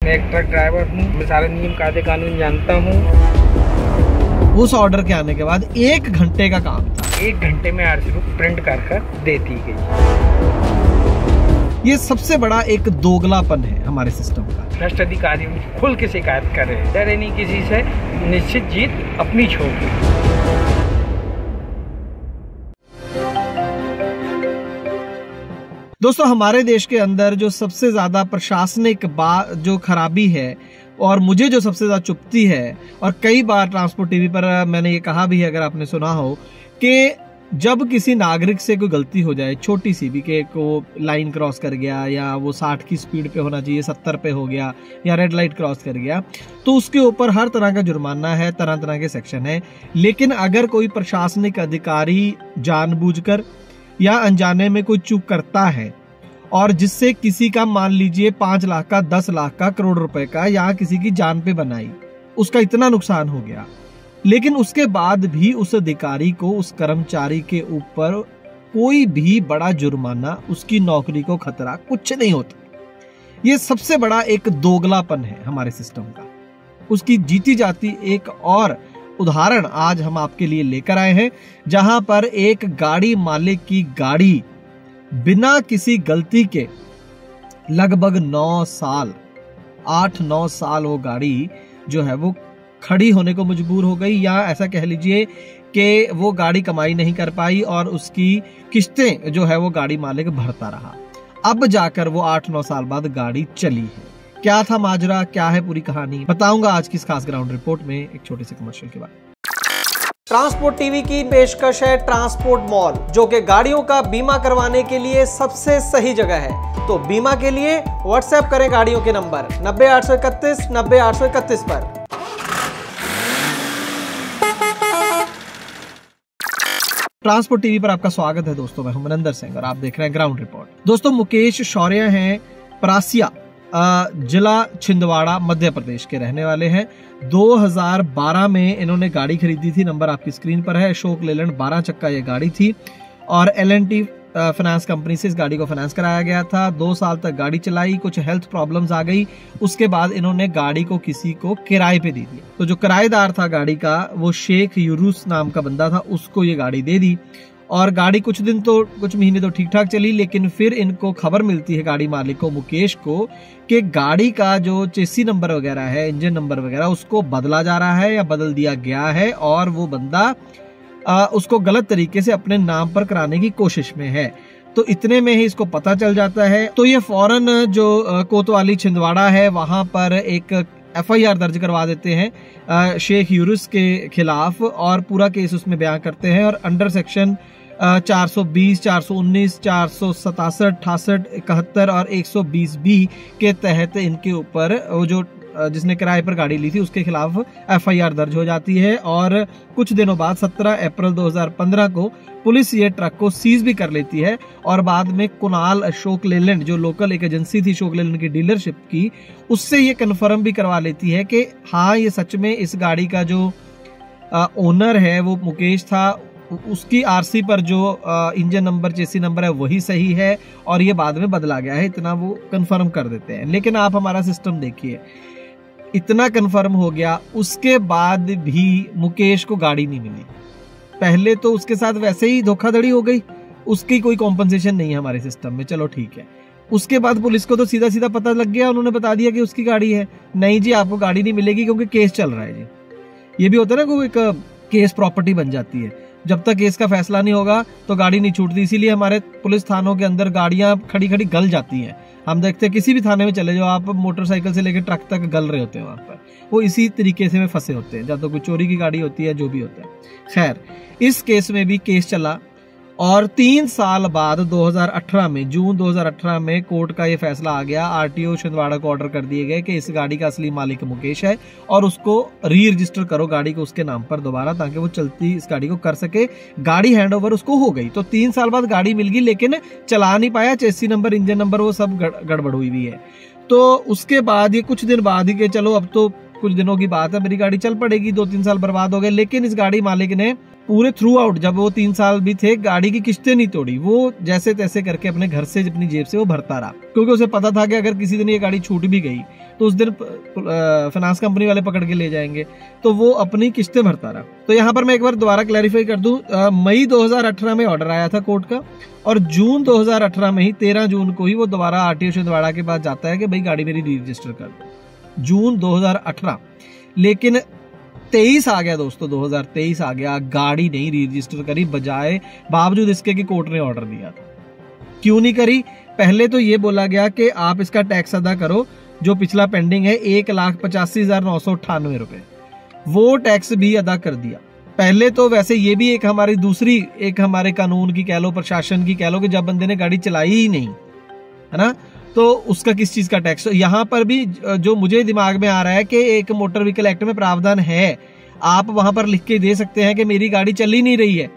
मैं एक truck driver हूँ, मैं सारे नियम कायदे कानून जानता हूँ। उस ऑर्डर के आने के बाद 1 घंटे का काम था। 1 घंटे में आरसी बुक प्रिंट कर दे दी गई। ये सबसे बड़ा एक दोगलापन है हमारे सिस्टम का। भ्रष्ट अधिकारी खुल के शिकायत कर रहे हैं, डरे नहीं किसी से, निश्चित जीत अपनी छोड़। दोस्तों, हमारे देश के अंदर जो सबसे ज्यादा प्रशासनिक जो खराबी है और मुझे जो सबसे ज्यादा चुभती है, और कई बार ट्रांसपोर्ट टीवी पर मैंने ये कहा भी है, अगर आपने सुना हो, कि जब किसी नागरिक से कोई गलती हो जाए, छोटी सी भी, कि को लाइन क्रॉस कर गया या वो 60 की स्पीड पे होना चाहिए 70 पे हो गया या रेड लाइट क्रॉस कर गया, तो उसके ऊपर हर तरह का जुर्माना है, तरह तरह के सेक्शन है। लेकिन अगर कोई प्रशासनिक अधिकारी जानबूझकर या अनजाने में कोई चूक करता है और जिससे किसी का, मान लीजिए 5 लाख का, 10 लाख का, करोड़ रुपए का, या किसी की जान पे बनाई, उसका इतना नुकसान हो गया, लेकिन उसके बाद भी उस अधिकारी को, उस कर्मचारी के ऊपर कोई भी बड़ा जुर्माना, उसकी नौकरी को खतरा कुछ नहीं होता। ये सबसे बड़ा एक दोगलापन है हमारे सिस्टम का। उसकी जीती जाती एक और उदाहरण आज हम आपके लिए लेकर आए हैं, जहां पर एक गाड़ी मालिक की गाड़ी बिना किसी गलती के लगभग 8-9 साल वो गाड़ी जो है वो खड़ी होने को मजबूर हो गई, या ऐसा कह लीजिए कि वो गाड़ी कमाई नहीं कर पाई और उसकी किस्तें जो है वो गाड़ी मालिक भरता रहा। अब जाकर वो 8-9 साल बाद गाड़ी चली है। क्या था माजरा, क्या है पूरी कहानी, बताऊंगा आज की इस खास ग्राउंड रिपोर्ट में, एक छोटे से कमर्शियल के बाद। ट्रांसपोर्ट टीवी की पेशकश है ट्रांसपोर्ट मॉल, जो कि गाड़ियों का बीमा करवाने के लिए सबसे सही जगह है। तो बीमा के लिए व्हाट्सएप करें गाड़ियों के नंबर 90 831 90 831 पर। ट्रांसपोर्ट टीवी पर आपका स्वागत है दोस्तों, मैं हूं मनिंदर सिंह और आप देख रहे हैं ग्राउंड रिपोर्ट। दोस्तों, मुकेश शौर्य हैं परासिया, जिला छिंदवाड़ा, मध्य प्रदेश के रहने वाले हैं। 2012 में इन्होंने गाड़ी खरीदी थी, नंबर आपकी स्क्रीन पर है, अशोक लेलैंड 12 चक्का ये गाड़ी थी, और L&T फाइनेंस कंपनी से इस गाड़ी को फाइनेंस कराया गया था। 2 साल तक गाड़ी चलाई, कुछ हेल्थ प्रॉब्लम्स आ गई, उसके बाद इन्होंने गाड़ी को किसी को किराए पे दे दिया। तो जो किराएदार था गाड़ी का, वो शेख यूरुस नाम का बंदा था, उसको ये गाड़ी दे दी। और गाड़ी कुछ महीने तो ठीक ठाक चली, लेकिन फिर इनको खबर मिलती है, गाड़ी मालिक को, मुकेश को, कि गाड़ी का जो चेसी नंबर वगैरह है, इंजन नंबर वगैरह, उसको बदला जा रहा है या बदल दिया गया है, और वो बंदा उसको गलत तरीके से अपने नाम पर कराने की कोशिश में है। तो इतने में ही इसको पता चल जाता है। तो ये फौरन जो कोतवाली छिंदवाड़ा है, वहां पर एक FIR दर्ज करवा देते हैं शेख यूरुस के खिलाफ, और पूरा केस उसमें बयान करते हैं। और अंडर सेक्शन 420, 419, 467, 68, 71 और 120B के तहत इनके ऊपर, वो जो जिसने किराए पर गाड़ी ली थी उसके खिलाफ FIR दर्ज हो जाती है। और कुछ दिनों बाद 17 अप्रैल 2015 को पुलिस ये ट्रक को सीज भी कर लेती है, और बाद में कुणाल अशोक लेलैंड, जो लोकल एक एजेंसी थी अशोक लेलैंड की डीलरशिप की, उससे ये कन्फर्म भी करवा लेती है कि हाँ, ये सच में इस गाड़ी का जो ओनर है वो मुकेश था, उसकी आरसी पर जो इंजन नंबर, चेसी नंबर है, वही सही है, और ये बाद में बदला गया है, इतना वो कंफर्म कर देते हैं। लेकिन आप हमारा सिस्टम देखिए, इतना कंफर्म हो गया, उसके बाद भी मुकेश को गाड़ी नहीं मिली। पहले तो उसके साथ वैसे ही धोखाधड़ी हो गई, उसकी कोई कॉम्पनसेशन नहीं है हमारे सिस्टम में, चलो ठीक है। उसके बाद पुलिस को तो सीधा सीधा पता लग गया, उन्होंने बता दिया कि उसकी गाड़ी है। नहीं जी, आपको गाड़ी नहीं मिलेगी क्योंकि केस चल रहा है जी। ये भी होता है ना, कोई एक केस प्रॉपर्टी बन जाती है, जब तक केस का फैसला नहीं होगा तो गाड़ी नहीं छूटती। इसीलिए हमारे पुलिस थानों के अंदर गाड़ियां खड़ी खड़ी गल जाती हैं। हम देखते हैं, किसी भी थाने में चले जाओ आप, मोटरसाइकिल से लेकर ट्रक तक गल रहे होते हैं वहां पर, वो इसी तरीके से में फंसे होते हैं, जब तो कोई चोरी की गाड़ी होती है, जो भी होता है। खैर, इस केस में भी केस चला, और 3 साल बाद 2018 में, जून 2018 में कोर्ट का ये फैसला आ गया। RTO छिंदवाड़ा को ऑर्डर कर दिए गए कि इस गाड़ी का असली मालिक मुकेश है, और उसको री रजिस्टर करो गाड़ी को उसके नाम पर दोबारा, ताकि वो चलती इस गाड़ी को कर सके। गाड़ी हैंडओवर उसको हो गई। तो 3 साल बाद गाड़ी मिल गई, लेकिन चला नहीं पाया, चेसी नंबर, इंजन नंबर, वो सब गड़बड़ हुई हुई है। तो उसके बाद ये कुछ दिन बाद ही कि चलो अब तो कुछ दिनों की बात है, मेरी गाड़ी चल पड़ेगी, 2-3 साल बर्बाद हो गए। लेकिन इस गाड़ी मालिक ने पूरे थ्रू आउट, जब वो 3 साल भी थे, गाड़ी की किस्तें नहीं तोड़ी, वो जैसे तैसे करके अपने घर से, अपनी जेब से वो भरता रहा, क्योंकि उसे पता था कि अगर किसी दिन ये गाड़ी छूट भी गई तो उस दिन फाइनेंस कंपनी वाले पकड़ के ले जाएंगे, तो वो अपनी किस्तें भरता रहा। तो यहाँ पर मैं एक बार दोबारा क्लैरिफाई कर दूं, मई 2018 में ऑर्डर आया था कोर्ट का, और जून 2018 में ही 13 जून को ही वो दोबारा आरटीओ छिंदवाड़ा के पास जाता है कि भाई गाड़ी मेरी री रजिस्टर कर दो। जून 2018, लेकिन 23 आ गया दोस्तों, 2023 आ गया, गाड़ी नहीं री रजिस्टर करी, बजाय बावजूद इसके कि कोर्ट ने ऑर्डर दिया था। क्यों नहीं करी? पहले तो ये बोला गया कि आप इसका टैक्स अदा करो जो पिछला पेंडिंग है 1,85,998 रुपए, वो टैक्स भी अदा कर दिया पहले। तो वैसे ये भी एक हमारी दूसरी, एक हमारे कानून की कह लो, प्रशासन की कह लो, कि जब बंदे ने गाड़ी चलाई ही नहीं है ना, तो उसका किस चीज का टैक्स। यहाँ पर भी जो मुझे दिमाग में आ रहा है कि एक मोटर व्हीकल एक्ट में प्रावधान है, आप वहां पर लिख के दे सकते हैं कि मेरी गाड़ी चल ही नहीं रही है,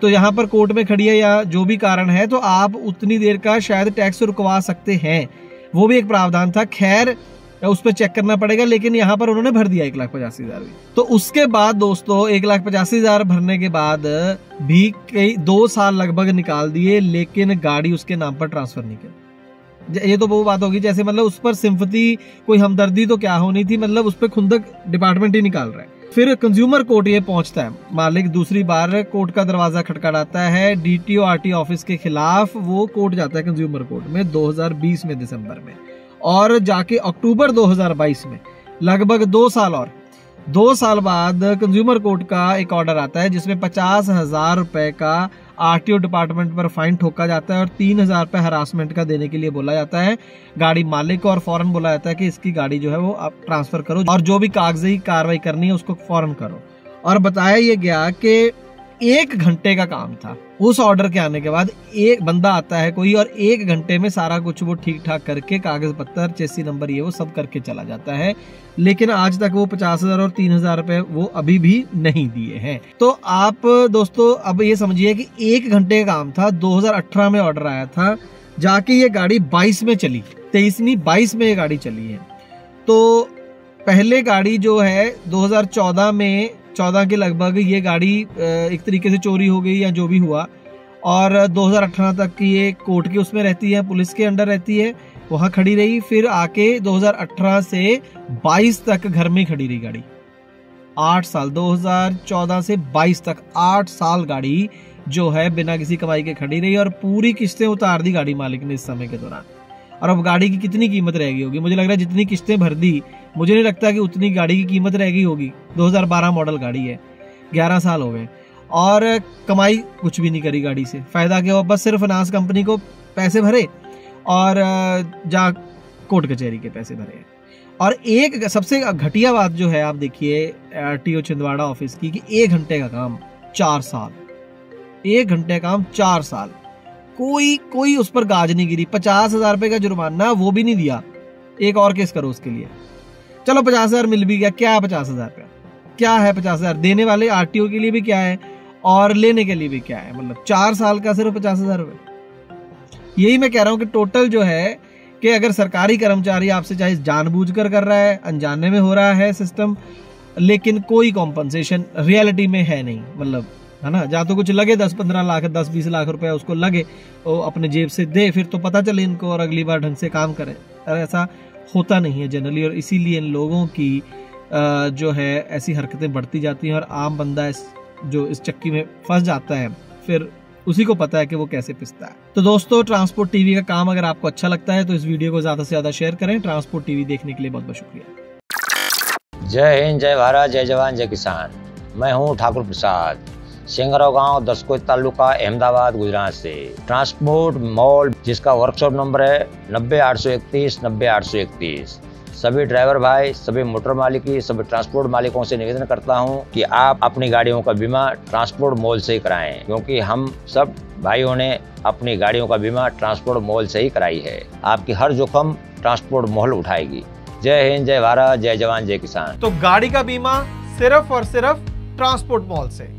तो यहाँ पर कोर्ट में खड़ी है या जो भी कारण है, तो आप उतनी देर का शायद टैक्स रुकवा सकते हैं, वो भी एक प्रावधान था। खैर उस पर चेक करना पड़ेगा, लेकिन यहाँ पर उन्होंने भर दिया 1,85,000 भी। तो उसके बाद दोस्तों 1,85,000 भरने के बाद भी कई 2 साल लगभग निकाल दिए, लेकिन गाड़ी उसके नाम पर ट्रांसफर नहीं की। ये तो वो बात होगी जैसे मतलब उस पर सिंपैथी, कोई हमदर्दी तो क्या होनी थी, मतलब उस पर खुंदक डिपार्टमेंट ही निकाल रहा है। फिर कंज्यूमर कोर्ट ये पहुंचता है, मालिक दूसरी बार कोर्ट का दरवाजा खटखटाता है, डीटीओ आरटीओ ऑफिस के खिलाफ वो कोर्ट जाता है कंज्यूमर कोर्ट में 2020 में दिसंबर में, और जाके अक्टूबर 2022 में, लगभग 2 साल और 2 साल बाद कंज्यूमर कोर्ट का एक ऑर्डर आता है जिसमें 50,000 रुपए का आरटीओ डिपार्टमेंट पर फाइन ठोका जाता है और 3,000 रुपए हरासमेंट का देने के लिए बोला जाता है गाड़ी मालिक को, और फौरन बोला जाता है कि इसकी गाड़ी जो है वो आप ट्रांसफर करो और जो भी कागजी कार्रवाई करनी है उसको फौरन करो। और बताया ये गया कि 1 घंटे का काम था। उस ऑर्डर के आने के बाद एक बंदा आता है कोई, और 1 घंटे में सारा कुछ वो ठीक ठाक करके, कागज पत्तर, चेसी नंबर, ये वो सब करके चला जाता है। लेकिन आज तक वो 50,000 और 3,000 रुपए वो अभी भी नहीं दिए हैं। तो आप दोस्तों अब ये समझिए कि 1 घंटे का काम था, 2018 में ऑर्डर आया था, जाके ये गाड़ी 22 में चली, 23 नहीं 22 में ये गाड़ी चली है। तो पहले गाड़ी जो है 2014 में 14 के लगभग ये गाड़ी एक तरीके से चोरी हो गई या जो भी हुआ, और 2018 तक की ये कोर्ट के उसमें रहती है, पुलिस के अंडर रहती है, वहां खड़ी रही। फिर आके 2018 से 22 तक घर में खड़ी रही गाड़ी, 8 साल, 2014 से 22 तक 8 साल गाड़ी जो है बिना किसी कमाई के खड़ी रही, और पूरी किस्तें उतार दी गाड़ी मालिक ने इस समय के दौरान। और अब गाड़ी की कितनी कीमत रह गई होगी, मुझे लग रहा है जितनी किस्तें भर दी, मुझे नहीं लगता कि उतनी गाड़ी की कीमत रह गई होगी। 2012 मॉडल गाड़ी है, 11 साल हो गए, और कमाई कुछ भी नहीं करी गाड़ी से। फायदा क्या हुआ? बस सिर्फ फाइनेंस कंपनी को पैसे भरे और जा कोर्ट कचहरी के पैसे भरे। और एक सबसे घटिया बात जो है, आप देखिए आरटीओ छिंदवाड़ा ऑफिस की, कि 1 घंटे का काम 4 साल, 1 घंटे का काम 4 साल, कोई उस पर गाज नहीं गिरी। 50,000 रुपए का जुर्माना वो भी नहीं दिया, एक और केस करो उसके लिए। चलो 50,000 मिल भी गया, क्या है 50,000 का, क्या है 50,000? देने वाले आरटीओ के लिए भी क्या है और लेने के लिए भी क्या है, मतलब 4 साल का सिर्फ 50,000 रुपए। यही मैं कह रहा हूं कि टोटल जो है कि अगर सरकारी कर्मचारी आपसे चाहे जानबूझकर कर रहा है, अनजाने में हो रहा है सिस्टम, लेकिन कोई कॉम्पनसेशन रियलिटी में है नहीं, मतलब है ना, या तो कुछ लगे 10-15 लाख, 10-20 लाख रुपए उसको लगे, वो अपने जेब से दे, फिर तो पता चले इनको, और अगली बार ढंग से काम करे। ऐसा होता नहीं है जनरली, और इसीलिए इन लोगों की जो है ऐसी हरकतें बढ़ती जाती हैं, और आम बंदा जो इस चक्की में फंस जाता है, फिर उसी को पता है कि वो कैसे पिसता है। तो दोस्तों, ट्रांसपोर्ट टीवी का काम अगर आपको अच्छा लगता है तो इस वीडियो को ज्यादा से ज्यादा शेयर करें। ट्रांसपोर्ट टीवी देखने के लिए बहुत बहुत शुक्रिया। जय हिंद, जय भारत, जय जवान, जय किसान। मैं हूं ठाकुर प्रसाद, सिंगराव गांव, दसकोच तालुका, अहमदाबाद, गुजरात से। ट्रांसपोर्ट मॉल, जिसका वर्कशॉप नंबर है 90-831 90-831। सभी ड्राइवर भाई, सभी मोटर मालिकी, सभी ट्रांसपोर्ट मालिकों से निवेदन करता हूं कि आप अपनी गाड़ियों का बीमा ट्रांसपोर्ट मॉल से ही कराएं, क्योंकि हम सब भाइयों ने अपनी गाड़ियों का बीमा ट्रांसपोर्ट मॉल से ही कराई है। आपकी हर जोखिम ट्रांसपोर्ट मॉल उठाएगी। जय हिंद, जय भारत, जय जवान, जय किसान। तो गाड़ी का बीमा सिर्फ और सिर्फ ट्रांसपोर्ट मॉल से।